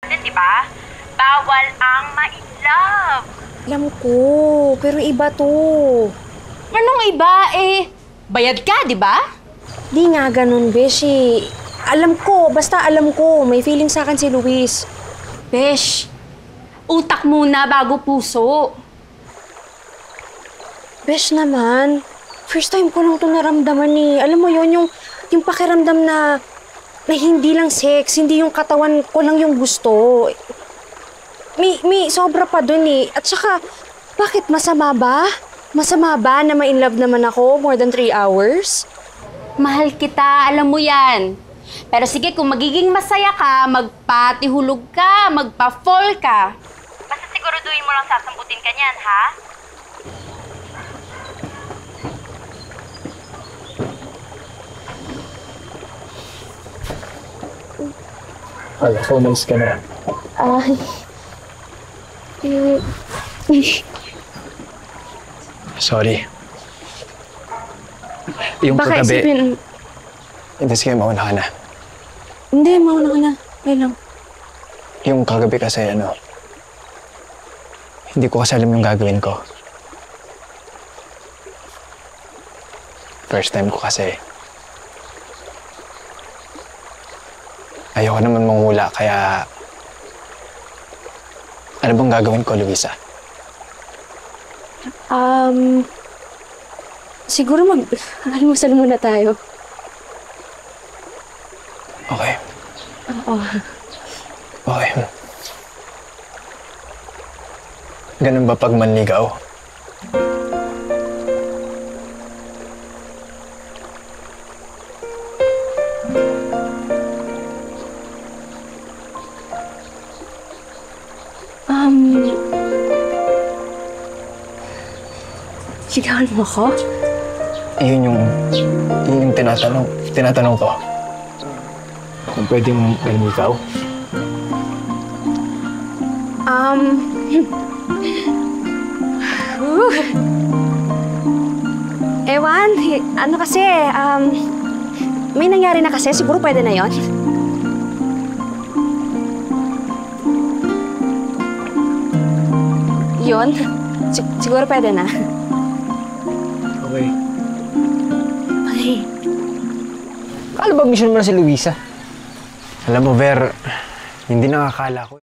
Di ba? Bawal ang ma-inlove. Alam ko, pero iba to. Anong iba eh? Bayad ka, di ba? Di nga ganun, Beshi. Alam ko, basta alam ko, may feeling sa akin si Luis. Besh, utak muna bago puso. Besh naman, first time ko lang ito naramdaman eh. Alam mo yon yung pakiramdam na hindi lang sex, hindi yung katawan ko lang yung gusto. May sobra pa dun eh. At saka, bakit masama ba? Masama ba na ma-inlove naman ako more than 3 hours? Mahal kita, alam mo yan. Pero sige, kung magiging masaya ka, magpatihulog ka, magpa-fall ka. Basta siguraduhin mo lang sasambutin ka niyan, ha? Hala, so umalis ka na. Sorry. Yung Baka kagabi... isipin, Hindi, sige, mauna ka na. hindi, mauna ka na. Okay lang. Yung kagabi kasi, hindi ko kasi alam yung gagawin ko. First time ko kasi. Ayoko naman manghula, kaya... Ano bang gagawin ko, Luisa? Siguro mag-almusal muna tayo. Okay. Oo. Okay. Ganun ba pag manligaw? Sigawan mo ako? Yun yung tinatanong ko. Kung pwede mong manligaw? Ewan, ano kasi, may nangyari na kasi, siguro pwede na yon. Yun, siguro pwede na. Okay. Okay. Ano ba mission mo na si Luisa? Alam mo, Ver, hindi nakakala ko.